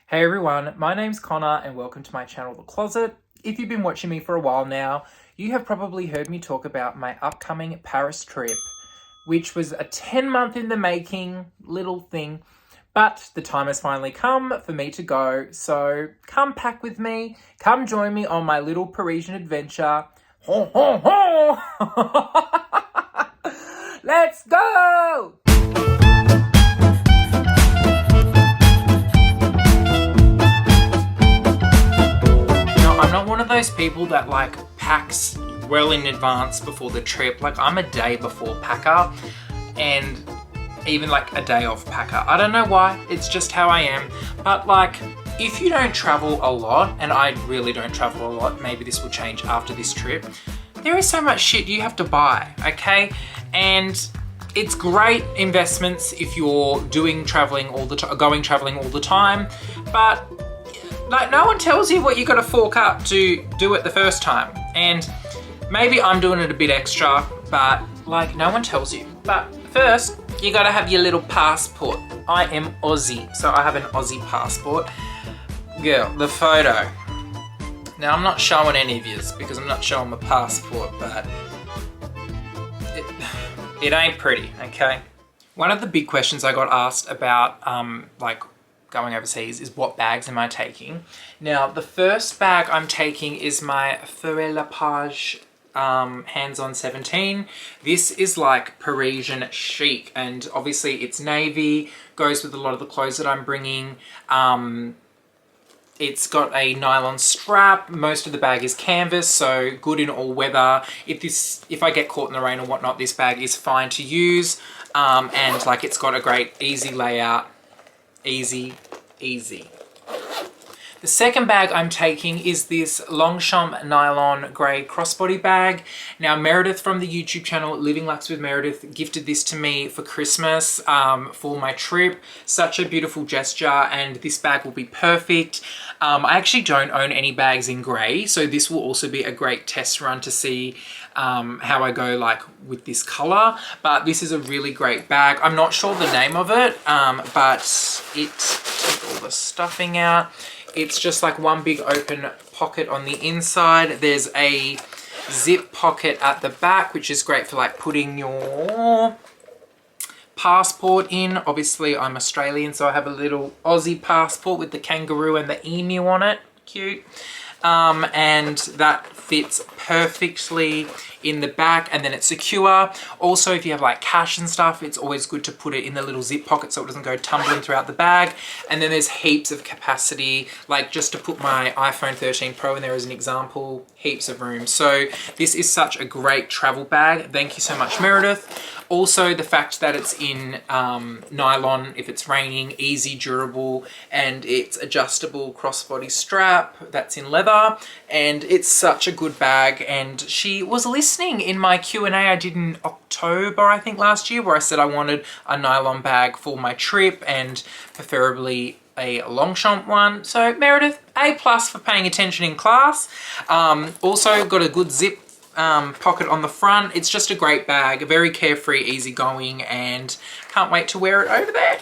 Hey everyone, my name's Connor and welcome to my channel, The Closet. If you've been watching me for a while now, you have probably heard me talk about my upcoming Paris trip, which was a 10-month in the making little thing, but the time has finally come for me to go. So come pack with me, come join me on my little Parisian adventure. Ho, ho, ho! Let's go! I'm not one of those people that like packs well in advance before the trip. Like I'm a day before packer and even like a day off packer. I don't know why, it's just how I am. But like if you don't travel a lot, and I really don't travel a lot, maybe this will change after this trip, there is so much shit you have to buy, okay? And it's great investments if you're doing traveling all the time, going traveling all the time, but like no one tells you what you gotta fork up to do it the first time. And maybe I'm doing it a bit extra, but like no one tells you. But first, you gotta have your little passport. I am Aussie, so I have an Aussie passport. Girl, the photo. Now I'm not showing any of yous because I'm not showing my passport, but it ain't pretty, okay? One of the big questions I got asked about like going overseas is what bags am I taking? Now the first bag I'm taking is my Feuille La Page hands-on 17. This is like Parisian chic, and obviously it's navy, goes with a lot of the clothes that I'm bringing. It's got a nylon strap. Most of the bag is canvas, so good in all weather. If I get caught in the rain or whatnot, this bag is fine to use. And like it's got a great easy layout. Easy. The second bag I'm taking is this Longchamp nylon grey crossbody bag. Now Meredith from the YouTube channel Living Luxe with Meredith gifted this to me for Christmas for my trip. Such a beautiful gesture, and this bag will be perfect. I actually don't own any bags in grey, so this will also be a great test run to see how I go like with this color. But this is a really great bag. I'm not sure the name of it, but take all the stuffing out. It's just like one big open pocket on the inside. There's a zip pocket at the back, which is great for like putting your passport in. Obviously I'm Australian, so I have a little Aussie passport with the kangaroo and the emu on it. Cute. And that fits perfectly in the back, and then it's secure. Also, if you have like cash and stuff, it's always good to put it in the little zip pocket so it doesn't go tumbling throughout the bag. And then there's heaps of capacity, like just to put my iPhone 13 Pro in there as an example, heaps of room. So this is such a great travel bag. Thank you so much, Meredith. Also, the fact that it's in nylon, if it's raining, easy, durable, and it's adjustable crossbody strap that's in leather, and it's such a good bag. And she was listening in my Q&A I did in October, I think last year, where I said I wanted a nylon bag for my trip and preferably a Longchamp one. So Meredith, A+ for paying attention in class. Also got a good zip pocket on the front. It's just a great bag, very carefree, easygoing, and can't wait to wear it over there.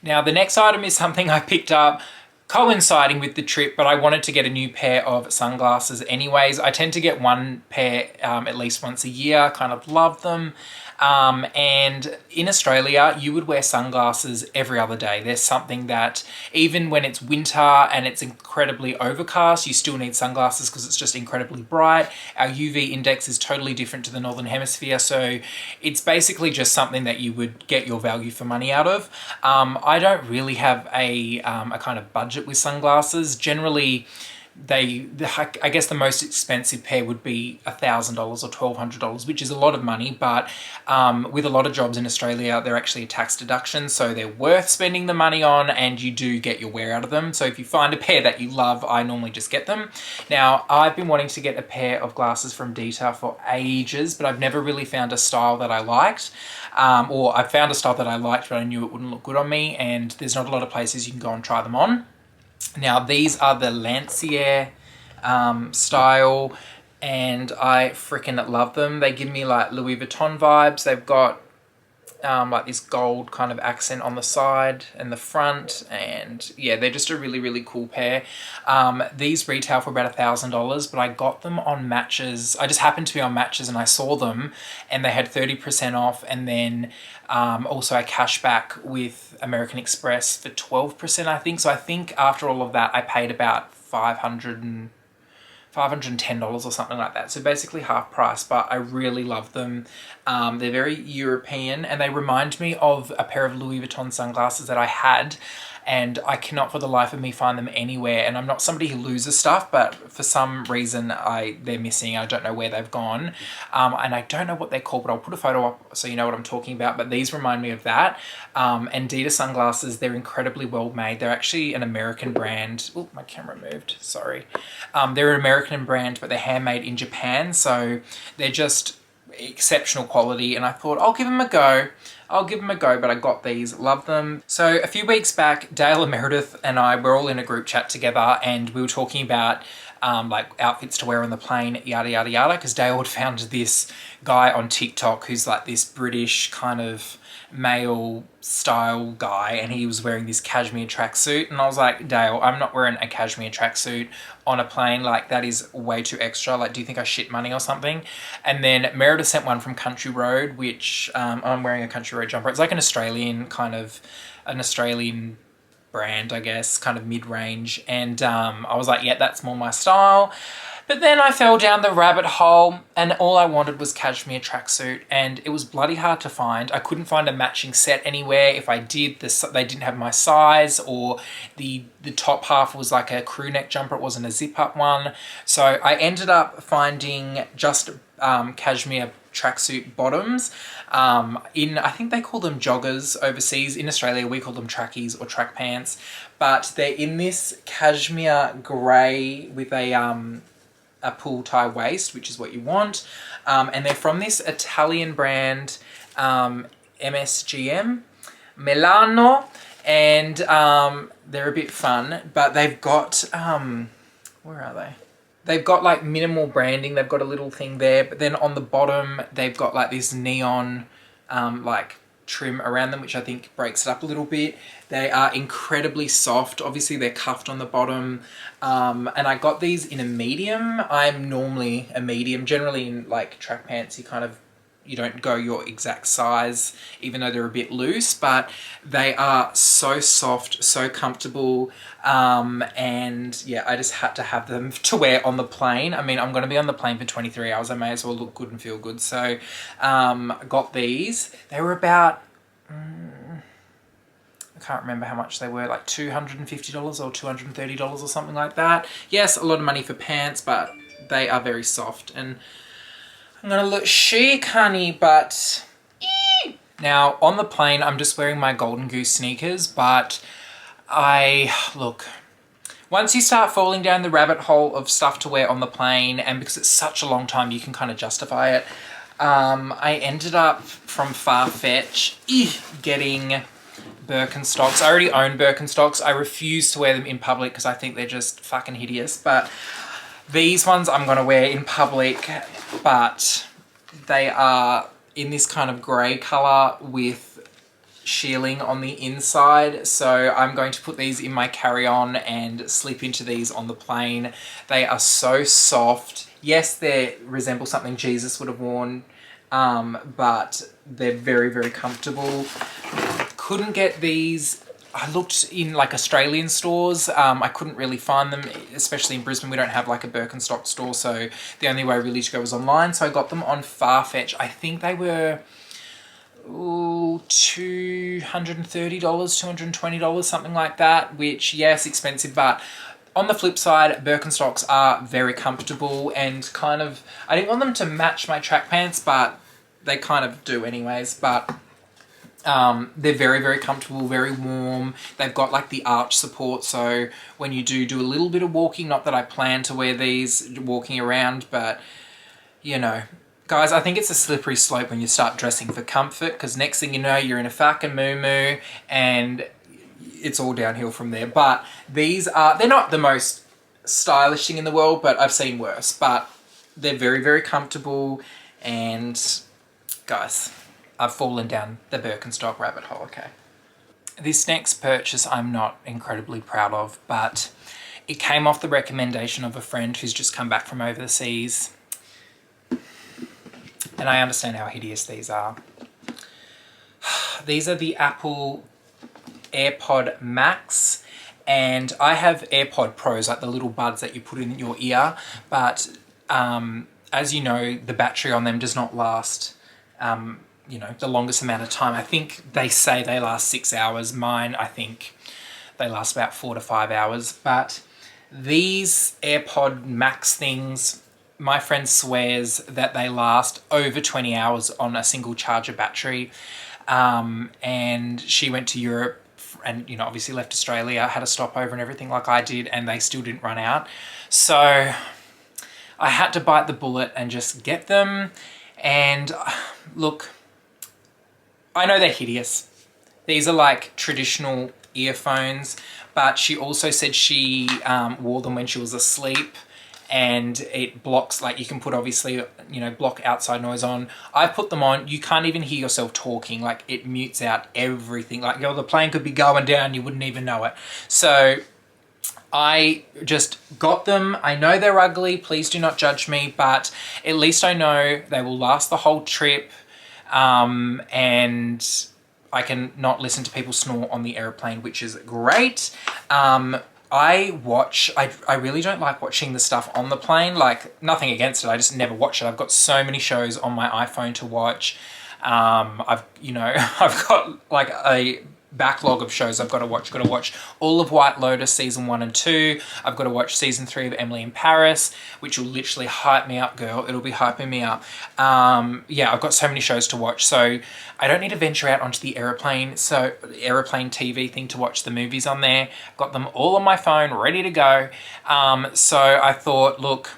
Now the next item is something I picked up coinciding with the trip, but I wanted to get a new pair of sunglasses anyways. I tend to get one pair at least once a year, kind of love them. And in Australia, you would wear sunglasses every other day. There's something that even when it's winter and it's incredibly overcast, you still need sunglasses because it's just incredibly bright. Our UV index is totally different to the Northern Hemisphere, so it's basically just something that you would get your value for money out of. I don't really have a kind of budget with sunglasses. Generally, I guess the most expensive pair would be $1,000 or $1,200, which is a lot of money, but with a lot of jobs in Australia, they're actually a tax deduction, so they're worth spending the money on, and you do get your wear out of them. So if you find a pair that you love, I normally just get them. Now, I've been wanting to get a pair of glasses from Dita for ages, but I've never really found a style that I liked. Or I found a style that I liked, but I knew it wouldn't look good on me, and there's not a lot of places you can go and try them on. Now these are the Lancier style, and I freaking love them. They give me like Louis Vuitton vibes. They've got like this gold kind of accent on the side and the front, and yeah, they're just a really cool pair. These retail for about $1,000, but I got them on Matches. I just happened to be on Matches and I saw them, and they had 30% off, and then also a cashback with American Express for 12%, I think. So I think after all of that, I paid about $510 or something like that. So basically half price, but I really love them. They're very European, and they remind me of a pair of Louis Vuitton sunglasses that I had, and I cannot for the life of me find them anywhere. And I'm not somebody who loses stuff, but for some reason they're missing. I don't know where they've gone. And I don't know what they're called, but I'll put a photo up so you know what I'm talking about. But these remind me of that. Andita sunglasses, they're incredibly well made. They're actually an American brand. Oh, my camera moved, sorry. They're an American brand, but they're handmade in Japan. So they're just exceptional quality, and I thought I'll give them a go. But I got these, love them. So a few weeks back, Dale and Meredith and I were all in a group chat together, and we were talking about like outfits to wear on the plane, yada yada yada, because Dale had found this guy on TikTok who's like this British kind of male style guy, and he was wearing this cashmere tracksuit, and I was like, Dale, I'm not wearing a cashmere tracksuit on a plane. Like, that is way too extra. Like, do you think I shit money or something? And then Meredith sent one from Country Road, which I'm wearing a Country Road jumper. It's like an Australian brand, I guess, kind of mid-range, and I was like, yeah, that's more my style. But then I fell down the rabbit hole, and all I wanted was cashmere tracksuit, and it was bloody hard to find. I couldn't find a matching set anywhere. If I did, they didn't have my size, or the top half was like a crew neck jumper. It wasn't a zip-up one. So I ended up finding just cashmere tracksuit bottoms I think they call them joggers overseas. In Australia we call them trackies or track pants, but they're in this cashmere grey with a pull tie waist, which is what you want, and they're from this Italian brand, MSGM Milano, and they're a bit fun, but they've got where are they? They've got like minimal branding. They've got a little thing there, but then on the bottom they've got like this neon like trim around them, which I think breaks it up a little bit. They are incredibly soft. Obviously they're cuffed on the bottom, and I got these in a medium. I'm normally a medium. Generally in like track pants you don't go your exact size, even though they're a bit loose, but they are so soft, so comfortable, and yeah, I just had to have them to wear on the plane. I mean, I'm going to be on the plane for 23 hours. I may as well look good and feel good. So got these. They were about, I can't remember how much they were, like $250 or $230 or something like that. Yes, a lot of money for pants, but they are very soft, and I'm gonna look chic, honey, but now on the plane I'm just wearing my Golden Goose sneakers, but look, once you start falling down the rabbit hole of stuff to wear on the plane, and because it's such a long time you can kind of justify it, I ended up from Farfetch getting Birkenstocks. I already own Birkenstocks. I refuse to wear them in public because I think they're just fucking hideous, but these ones I'm going to wear in public, but they are in this kind of grey colour with shearling on the inside. So I'm going to put these in my carry-on and slip into these on the plane. They are so soft. Yes, they resemble something Jesus would have worn, but they're very comfortable. Couldn't get these. I looked in like Australian stores. I couldn't really find them, especially in Brisbane. We don't have like a Birkenstock store, so the only way really to go was online. So I got them on Farfetch. I think they were $230, $220, something like that, which, yes, expensive, but on the flip side, Birkenstocks are very comfortable and kind of, I didn't want them to match my track pants, but they kind of do anyways, but they're very comfortable, very warm. They've got like the arch support, so when you do a little bit of walking, not that I plan to wear these walking around, but you know, guys, I think it's a slippery slope when you start dressing for comfort, because next thing you know, you're in a fucking moo-moo and it's all downhill from there. But these are, they're not the most stylish thing in the world, but I've seen worse, but they're very comfortable, and guys, I've fallen down the Birkenstock rabbit hole, okay. This next purchase I'm not incredibly proud of, but it came off the recommendation of a friend who's just come back from overseas. And I understand how hideous these are. These are the Apple AirPod Max, and I have AirPod Pros, like the little buds that you put in your ear, but as you know, the battery on them does not last you know, the longest amount of time. I think they say they last 6 hours. Mine, I think they last about 4 to 5 hours. But these AirPod Max things, my friend swears that they last over 20 hours on a single charger battery. And she went to Europe and, you know, obviously left Australia, had a stopover and everything like I did, and they still didn't run out. So I had to bite the bullet and just get them. And look, I know they're hideous. These are like traditional earphones, but she also said she wore them when she was asleep, and it blocks, like you can put obviously, you know, block outside noise on. I put them on, you can't even hear yourself talking, like it mutes out everything. Like, yo, the plane could be going down, you wouldn't even know it. So I just got them. I know they're ugly, please do not judge me, but at least I know they will last the whole trip, and I can not listen to people snore on the airplane, which is great. I really don't like watching the stuff on the plane, like nothing against it, I just never watch it. I've got so many shows on my iPhone to watch. I've got like a backlog of shows I've got to watch. Got to watch all of White Lotus season 1 and 2. I've got to watch season 3 of Emily in Paris, which will literally hype me up, girl. It'll be hyping me up. Yeah, I've got so many shows to watch, so I don't need to venture out onto the airplane. So airplane TV thing to watch the movies on there. Got them all on my phone, ready to go. So I thought, look,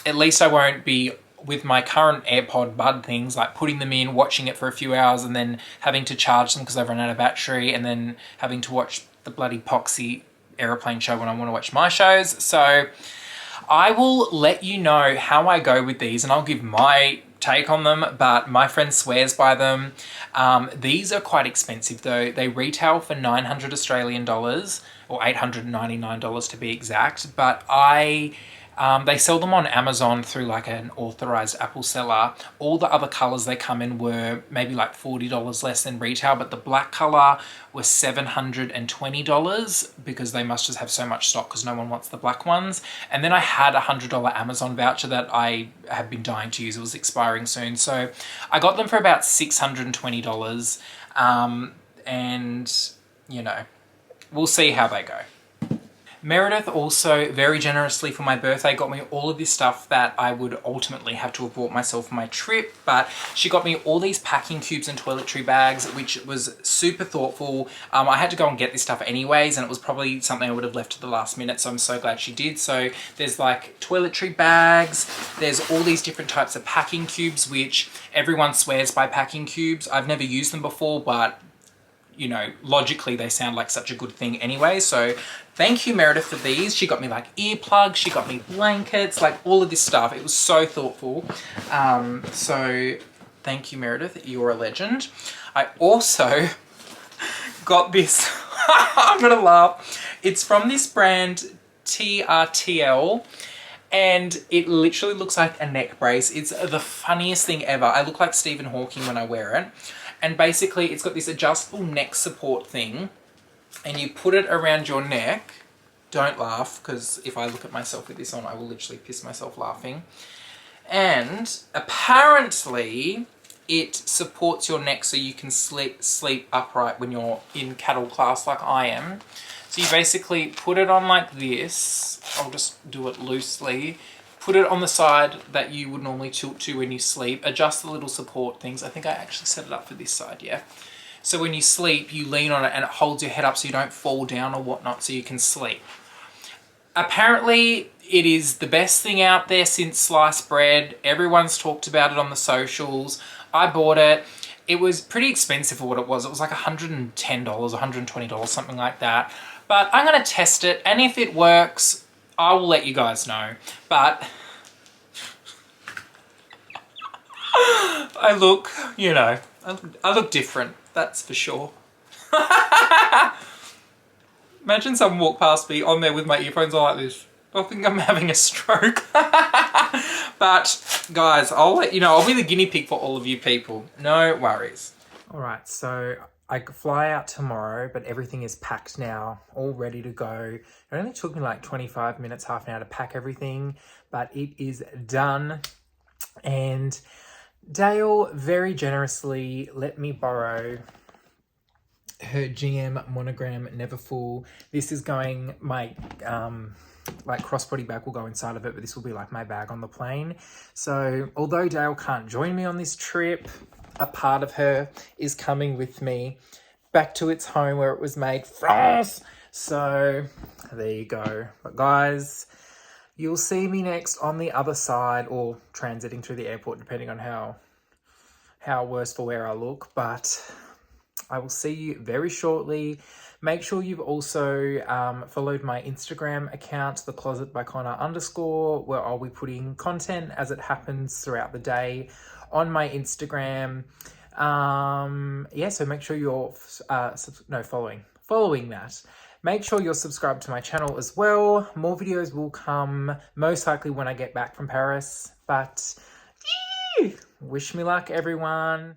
at least I won't be with my current AirPod Bud things, like putting them in, watching it for a few hours, and then having to charge them because I've run out of battery, and then having to watch the bloody poxy airplane show when I want to watch my shows. So I will let you know how I go with these, and I'll give my take on them, but my friend swears by them. These are quite expensive though. They retail for 900 Australian dollars, or $899 to be exact, but they sell them on Amazon through like an authorized Apple seller. All the other colors they come in were maybe like $40 less than retail, but the black color was $720 because they must just have so much stock because no one wants the black ones. And then I had a $100 Amazon voucher that I had been dying to use. It was expiring soon. So I got them for about $620. And, you know, we'll see how they go. Meredith also very generously for my birthday got me all of this stuff that I would ultimately have to have bought myself for my trip, but she got me all these packing cubes and toiletry bags, which was super thoughtful. I had to go and get this stuff anyways, and it was probably something I would have left to the last minute, so I'm so glad she did. So there's like toiletry bags, there's all these different types of packing cubes, which everyone swears by packing cubes. I've never used them before, but you know, logically they sound like such a good thing anyway. So thank you, Meredith, for these. She got me like earplugs, she got me blankets, like all of this stuff. It was so thoughtful. So thank you, Meredith, you're a legend. I also got this, I'm gonna laugh. It's from this brand TRTL, and it literally looks like a neck brace. It's the funniest thing ever. I look like Stephen Hawking when I wear it. And basically it's got this adjustable neck support thing, and you put it around your neck. Don't laugh, because if I look at myself with this on, I will literally piss myself laughing. And apparently it supports your neck so you can sleep upright when you're in cattle class like I am. So you basically put it on like this. I'll just do it loosely. Put it on the side that you would normally tilt to when you sleep. Adjust the little support things. I think I actually set it up for this side, yeah. So when you sleep, you lean on it and it holds your head up so you don't fall down or whatnot, so you can sleep. Apparently, it is the best thing out there since sliced bread. Everyone's talked about it on the socials. I bought it. It was pretty expensive for what it was. It was like $110, $120, something like that. But I'm gonna test it, and if it works, I will let you guys know. But I look, you know, I look different, that's for sure. Imagine someone walk past me on there with my earphones on like this. I think I'm having a stroke. But guys, I'll let you know, I'll be the guinea pig for all of you people. No worries. All right, so I fly out tomorrow, but everything is packed now, all ready to go. It only took me like 25 minutes, half an hour to pack everything, but it is done. And Dale very generously let me borrow her GM monogram Never Full. This is going, my like crossbody bag will go inside of it, but this will be like my bag on the plane. So although Dale can't join me on this trip, a part of her is coming with me back to its home where it was made, France. So there you go. But guys, you'll see me next on the other side, or transiting through the airport, depending on how worse for wear I look. But I will see you very shortly. Make sure you've also followed my Instagram account, theclosetbyconnor_, where I'll be putting content as it happens throughout the day on my Instagram. Yeah, so make sure you're following that. Make sure you're subscribed to my channel as well. More videos will come most likely when I get back from Paris. But wish me luck, everyone.